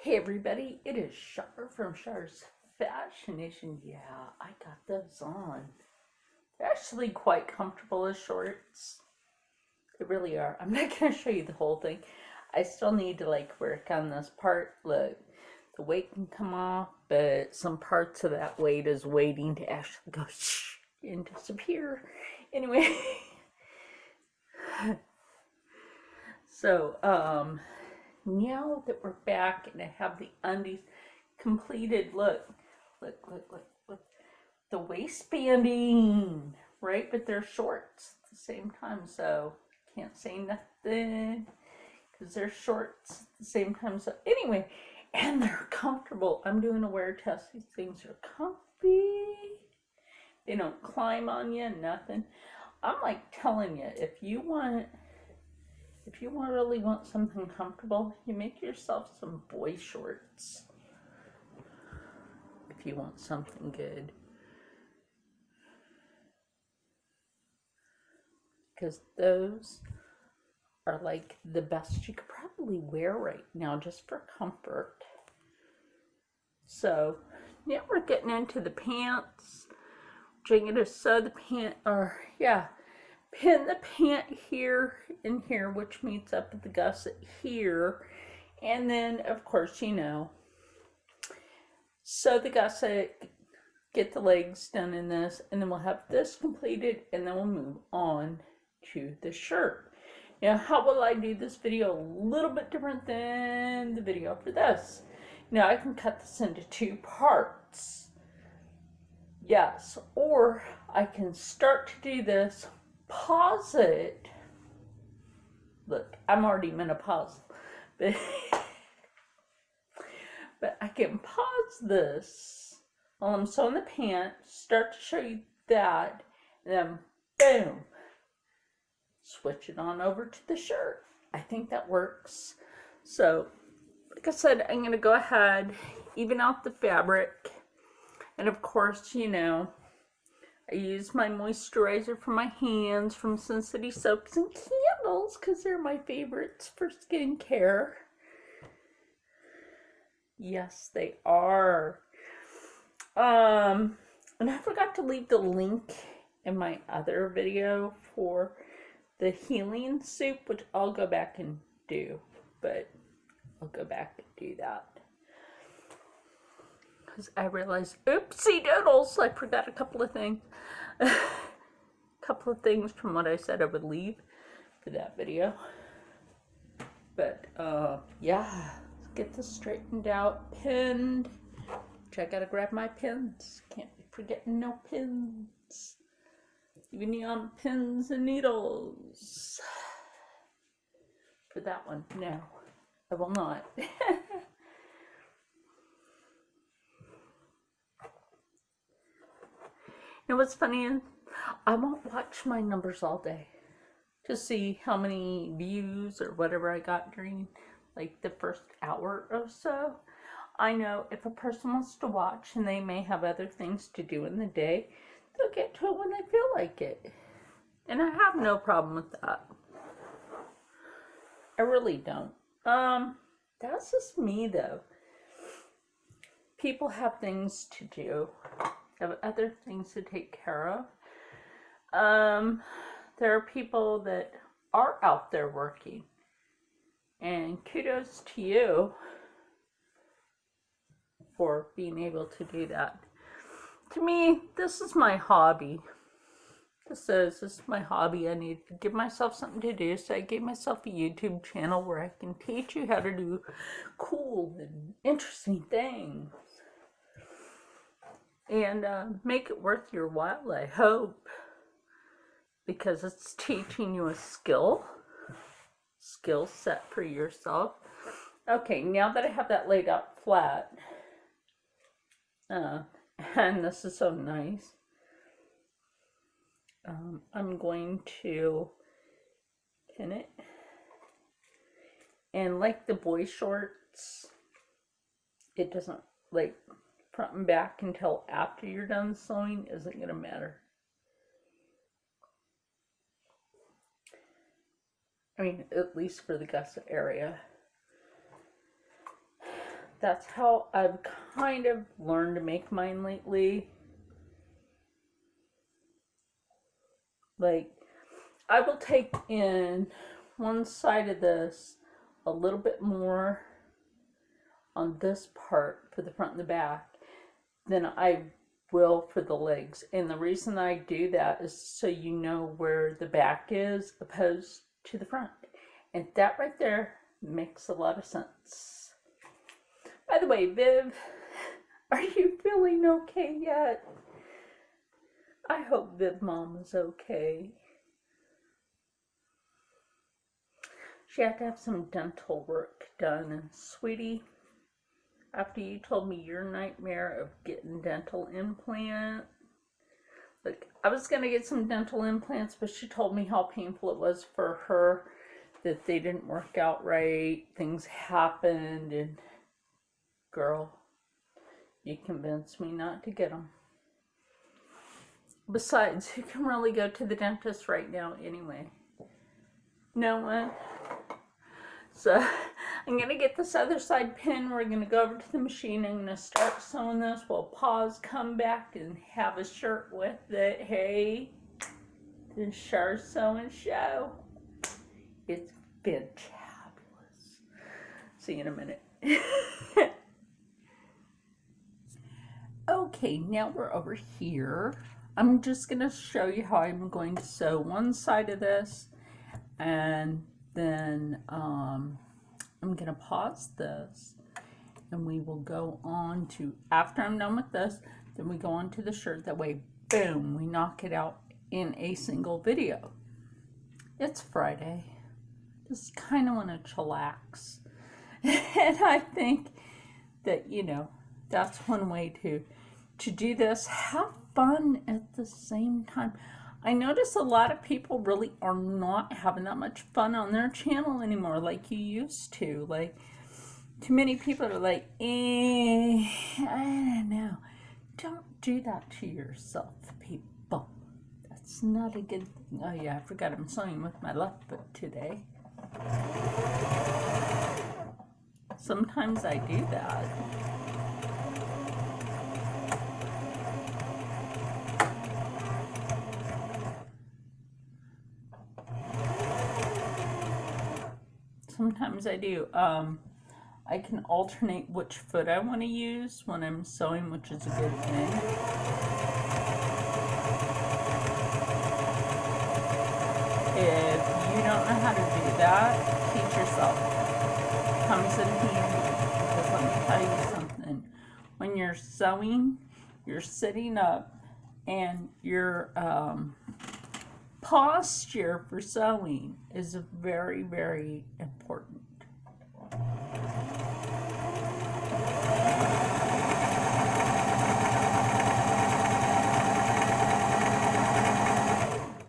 Hey everybody, it is Char from Char's Fashion. Yeah, I got those on. They're actually quite comfortable as shorts. They really are. I'm not going to show you the whole thing. I still need to work on this part. Look, the weight can come off, but some parts of that weight is waiting to actually go shh and disappear. Anyway, so now that we're back and I have the undies completed, look, the waistbanding, right? But they're shorts at the same time, so can't say nothing because they're shorts at the same time. So anyway, and they're comfortable. I'm doing a wear test. These things are comfy. They don't climb on you, nothing. I'm telling you, if you really want something comfortable, you make yourself some boy shorts. If you want something good. Because those are the best you could probably wear right now just for comfort. So now we're getting into the pants. Which I'm going to sew the pant, pin the pant here and here, which meets up with the gusset here. And then, of course, sew the gusset, get the legs done in this, and then we'll have this completed, and then we'll move on to the shirt. Now, how will I do this video? A little bit different than the video for this. Now, I can cut this into two parts. Yes, or I can start to do this, pause it. Look, I'm already menopausal, but I can pause this while I'm sewing the pant, start to show you that, and then boom, switch it on over to the shirt. I think that works. So, like I said, I'm going to go ahead, even out the fabric. And of course, I use my moisturizer for my hands from Sin City Soaps and Candles because they're my favorites for skincare. Yes, they are. And I forgot to leave the link in my other video for the healing soup, which I'll go back and do. But I'll go back and do that. Because I realized, oopsie doodles, I forgot a couple of things. A couple of things from what I said I would leave for that video. But, yeah, let's get this straightened out, pinned. Which I gotta grab my pins. Can't be forgetting no pins. Even neon pins and needles. For that one, no, I will not. And what's funny is, I won't watch my numbers all day to see how many views or whatever I got during the first hour or so. I know if a person wants to watch and they may have other things to do in the day, they'll get to it when they feel like it. And I have no problem with that. I really don't. That's just me though. People have things to do. Have other things to take care of. There are people that are out there working, and kudos to you for being able to do that. To me, this is my hobby. This is my hobby. I need to give myself something to do, so I gave myself a YouTube channel where I can teach you how to do cool and interesting things. And make it worth your while, I hope, because it's teaching you a skill set for yourself. Okay, now that I have that laid out flat, and this is so nice, I'm going to pin it. And like the boy shorts, it doesn't front and back until after you're done sewing isn't going to matter. I mean, at least for the gusset area. that's how I've kind of learned to make mine lately. Like, I will take in one side of this a little bit more on this part for the front and the back than I will for the legs. And the reason I do that is so you know where the back is opposed to the front. And that right there makes a lot of sense. By the way, Viv, are you feeling okay yet? I hope Viv Mom is okay. She had to have some dental work done, and sweetie, after you told me your nightmare of getting dental implant, like, I was going to get some dental implants, but she told me how painful it was for her, that they didn't work out right, things happened, and girl, you convinced me not to get them. Besides, who can really go to the dentist right now anyway? No one. So I'm going to get this other side pin. We're going to go over to the machine. I'm going to start sewing this. We'll pause, come back, and have a shirt with it. Hey, the Char Sewing Show. It's been fabulous. See you in a minute. Okay, now we're over here. I'm just going to show you how I'm going to sew one side of this, and then I'm going to pause this, and we will go on to, after I'm done with this, then we go on to the shirt. That way, boom, we knock it out in a single video. It's Friday. Just kind of want to chillax. And I think that, you know, that's one way to do this. Have fun at the same time. I notice a lot of people really are not having that much fun on their channel anymore like you used to. Like, too many people are like, I don't know. Don't do that to yourself, people. That's not a good thing. Oh yeah, I forgot I'm sewing with my left foot today. Sometimes I do that. Sometimes I do. I can alternate which foot I want to use when I'm sewing, which is a good thing. If you don't know how to do that, teach yourself. Comes in handy, because let me tell you something. When you're sewing, you're sitting up, and your posture for sewing is very, very important.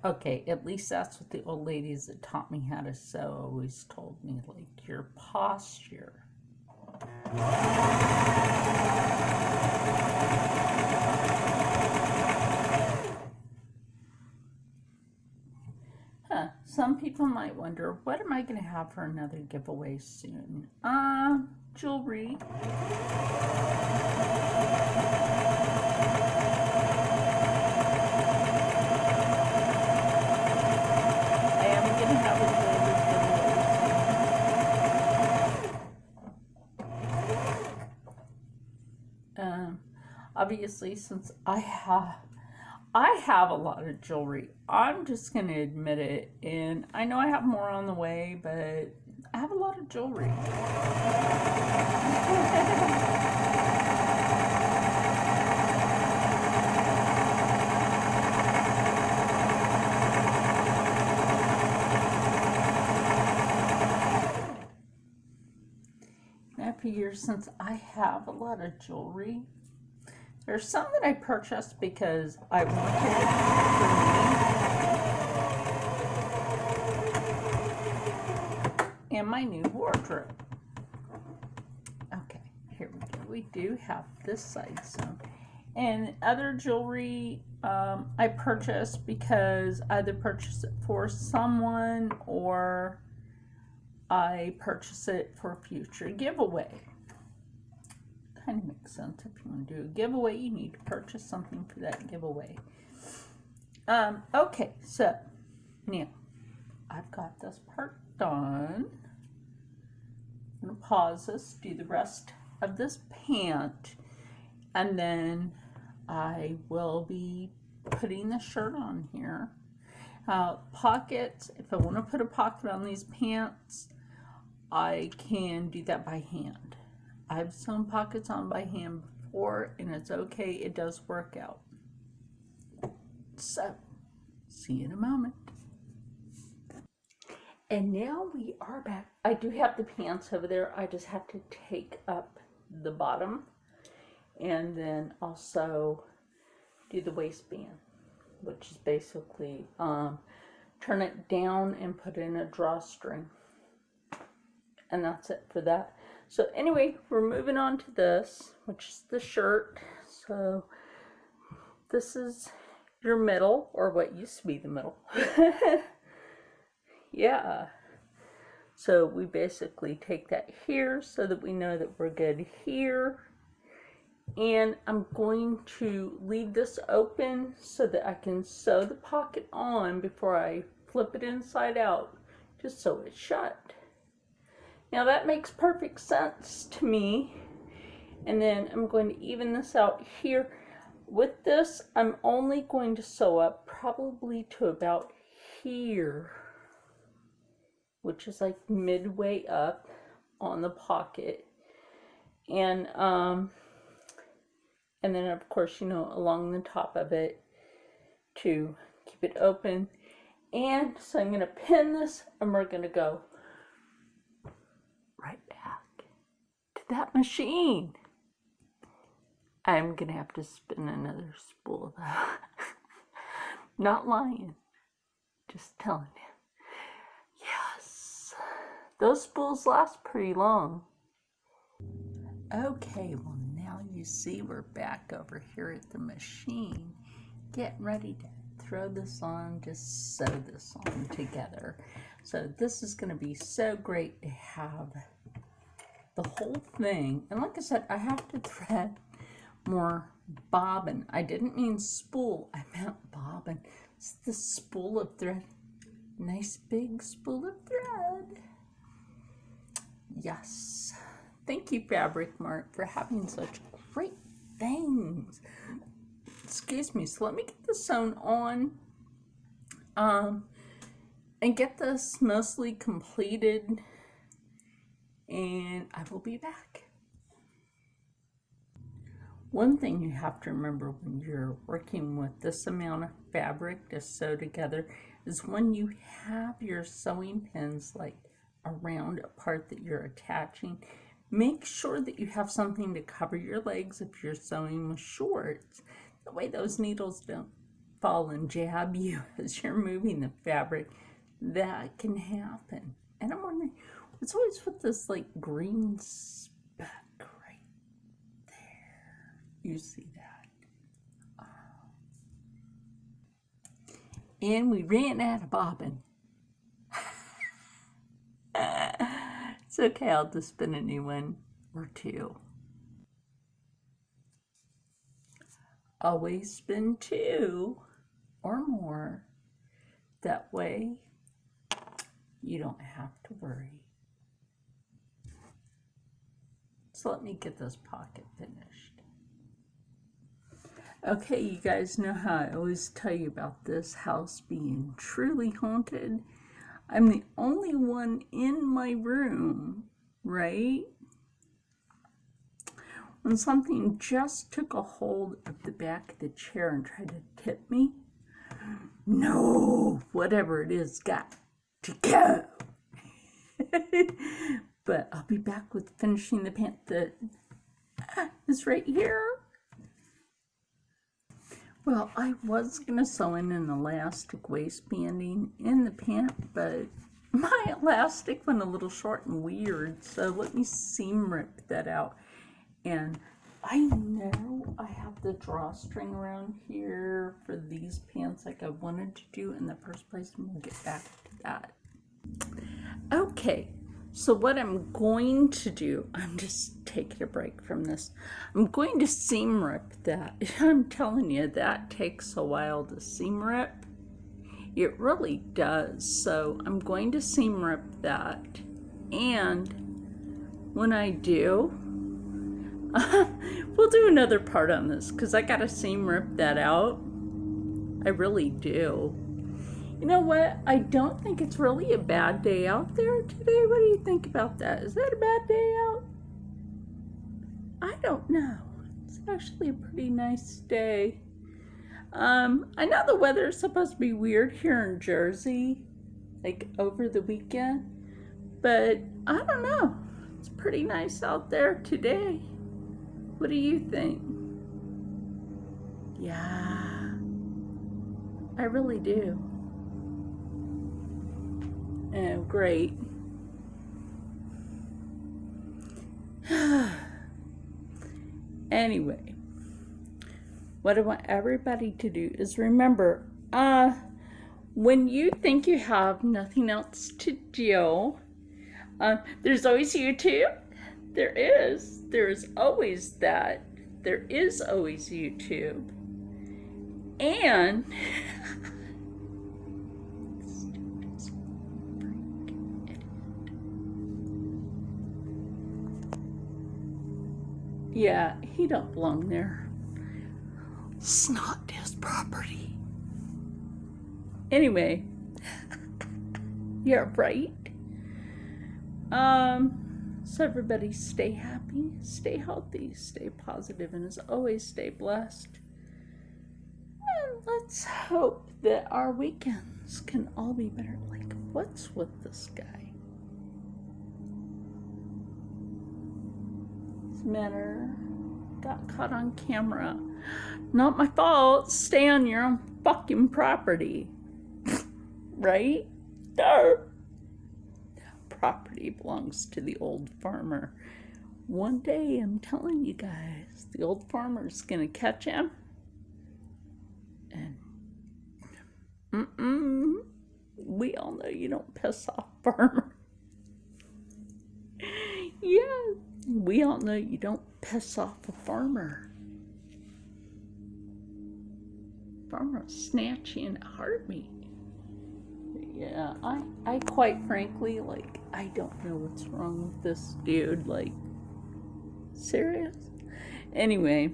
Okay, at least that's what the old ladies that taught me how to sew always told me, like, your posture. Some people might wonder, what am I going to have for another giveaway soon? Jewelry. I am going to have a jewelry giveaway soon. Obviously, since I have a lot of jewelry, I'm just going to admit it, and I know I have more on the way, but I have a lot of jewelry. Now, for years, since I have a lot of jewelry, there's some that I purchased because I wanted it for me and my new wardrobe. Okay, here we go. We do have this side sewn. And other jewelry I purchased because I either purchased it for someone or I purchased it for a future giveaway. kind of makes sense. If you want to do a giveaway, you need to purchase something for that giveaway. Okay, so now I've got this part done. I'm going to pause this, do the rest of this pant, and then I will be putting the shirt on here. Pockets, if I want to put a pocket on these pants, I can do that by hand. I've sewn pockets on by hand before, and it's okay. It does work out. So, see you in a moment. And now we are back. I do have the pants over there. I just have to take up the bottom and then also do the waistband, which is basically turn it down and put in a drawstring. And that's it for that. So anyway, we're moving on to this, which is the shirt. So this is your middle, or what used to be the middle. Yeah. So we basically take that here so that we know that we're good here. And I'm going to leave this open so that I can sew the pocket on before I flip it inside out, just so it's shut. Now that makes perfect sense to me. And then I'm going to even this out here. With this, I'm only going to sew up probably to about here, which is like midway up on the pocket. And then of course, you know, along the top of it to keep it open. And so I'm going to pin this, and we're going to go right back to that machine. I'm going to have to spin another spool of that. Not lying, just telling you. Yes, those spools last pretty long. Okay, well now you see we're back over here at the machine, getting ready to throw this on, just sew this on together. So this is going to be so great to have the whole thing. And like I said, I have to thread more bobbin. I didn't mean spool, I meant bobbin. It's the spool of thread. Nice big spool of thread. Yes. Thank you, Fabric Mart, for having such great things. Excuse me. So let me get this sewn on and get this mostly completed, and I will be back. One thing you have to remember when you're working with this amount of fabric to sew together is when you have your sewing pins like around a part that you're attaching, make sure that you have something to cover your legs if you're sewing with shorts. That way those needles don't fall and jab you as you're moving the fabric. That can happen. And I'm wondering, what's always with this like green speck right there? You see that? And we ran out of bobbin. It's okay, I'll just spin a new one or two. Always spin 2 or more. That way you don't have to worry. So let me get this pocket finished. Okay, you guys know how I always tell you about this house being truly haunted. I'm the only one in my room, right? When something just took a hold of the back of the chair and tried to tip me, no, whatever it is, got to go. But I'll be back with finishing the pant that is right here. Well, I was going to sew in an elastic waistbanding in the pant, but my elastic went a little short and weird, so let me seam rip that out. And I know I have the drawstring around here for these pants like I wanted to do in the first place, and we'll get back to that. Okay, So what I'm going to do, I'm just taking a break from this. I'm going to seam rip that. I'm telling you, that takes a while to seam rip. It really does. So I'm going to seam rip that. And when I do, we'll do another part on this because I gotta seam rip that out. I really do. You know what? I don't think it's really a bad day out there today. What do you think about that? Is that a bad day out? I don't know. It's actually a pretty nice day. I know the weather is supposed to be weird here in Jersey, like over the weekend, but I don't know. It's pretty nice out there today. What do you think? Yeah, I really do. Oh, great. Anyway, what I want everybody to do is remember, when you think you have nothing else to do, there's always YouTube. There is always that. There is always YouTube. And yeah, he don't belong there. It's not his property. Anyway, yeah, right. So everybody stay happy, stay healthy, stay positive, and as always, stay blessed. And let's hope that our weekends can all be better. Like, what's with this guy? This matter got caught on camera. Not my fault. Stay on your own fucking property. Right? There. Property belongs to the old farmer. One day, I'm telling you guys, the old farmer's gonna catch him. And we all know you don't piss off farmer. Yeah, we all know you don't piss off a farmer. Farmer will snatch you in a heartbeat. Yeah, I quite frankly, like, I don't know what's wrong with this dude. Like, serious? Anyway,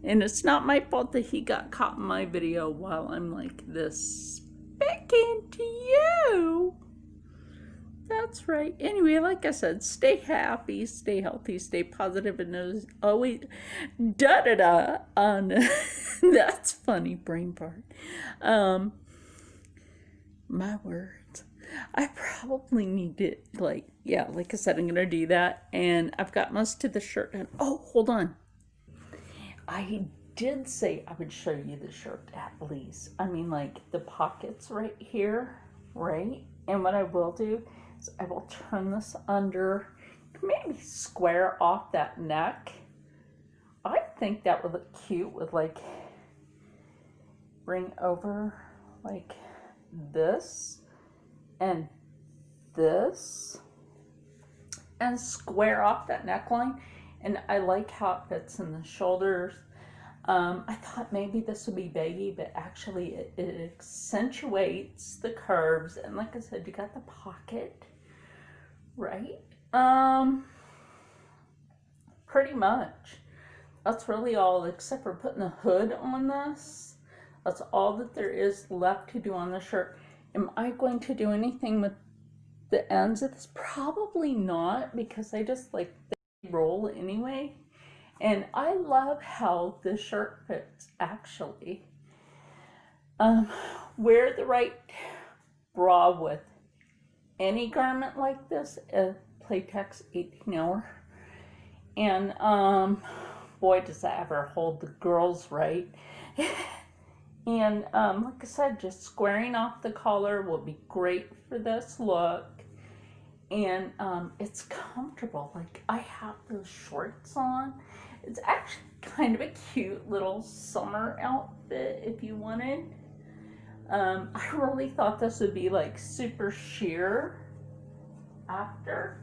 and it's not my fault that he got caught in my video while I'm like this speaking to you. That's right. Anyway, like I said, stay happy, stay healthy, stay positive, and always da-da-da on that's funny, brain fart. My words. I probably need to, like, yeah, like I said, I'm gonna do that. And I've got most of the shirt done. Oh, hold on. I did say I would show you the shirt at least. I mean, like, the pockets right here, right? And what I will do is I will turn this under, maybe square off that neck. I think that would look cute with, like, bring over, like, this and this and square off that neckline. And I like how it fits in the shoulders. I thought maybe this would be baggy, but actually it accentuates the curves. And like I said, you got the pocket, right? Pretty much. That's really all, except for putting the hood on this. That's all that there is left to do on the shirt. Am I going to do anything with the ends of this? Probably not, because I just like they roll anyway. And I love how the shirt fits, actually. Wear the right bra with any garment like this, Playtex 18 hour. And boy, does that ever hold the girls right. And like I said, just squaring off the collar will be great for this look. And it's comfortable. Like, I have those shorts on. It's actually kind of a cute little summer outfit if you wanted. I really thought this would be like super sheer after.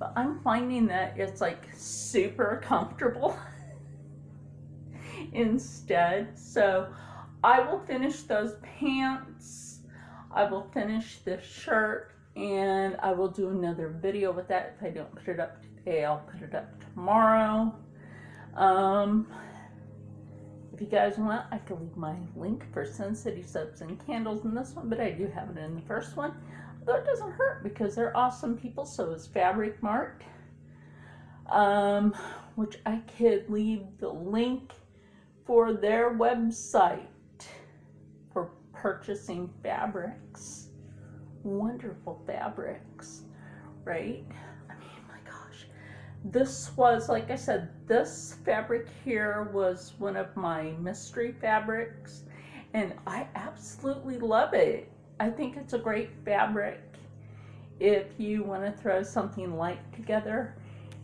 but I'm finding that it's like super comfortable instead. So I will finish those pants, I will finish this shirt, and I will do another video with that. If I don't put it up today, I'll put it up tomorrow. If you guys want, I can leave my link for Sin City soaps and candles in this one, but I do have it in the first one. Although it doesn't hurt because they're awesome people. So is Fabric Mart, which I could leave the link for their website for purchasing fabrics. Wonderful fabrics, right? I mean, my gosh. This was, like I said, this fabric here was one of my mystery fabrics, and I absolutely love it. I think it's a great fabric if you want to throw something light together.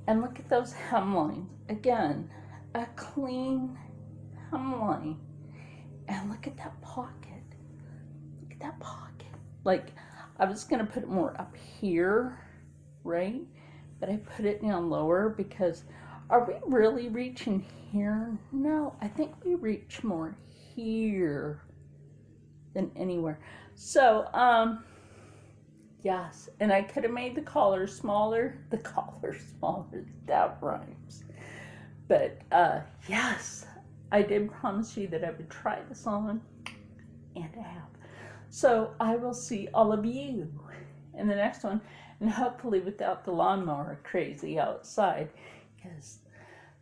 And look at those hemlines. Again, a clean hemline. And look at that pocket. Look at that pocket. Like, I was going to put it more up here, right? But I put it down lower because are we really reaching here? No, I think we reach more here than anywhere. So, yes, and I could have made the collar smaller. The collar smaller, that rhymes. But, yes, I did promise you that I would try this on, and I have. So I will see all of you in the next one, and hopefully without the lawnmower crazy outside, because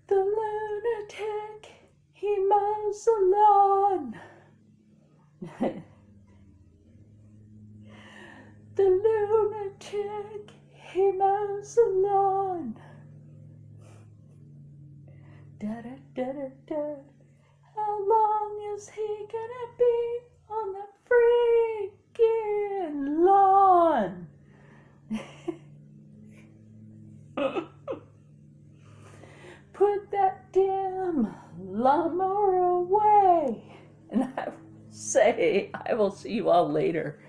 the lunatic, he mows the lawn. The lunatic, he mows the lawn. Da da da da da. How long is he gonna be on the freaking lawn? Put that damn lawnmower away. And I will say, I will see you all later.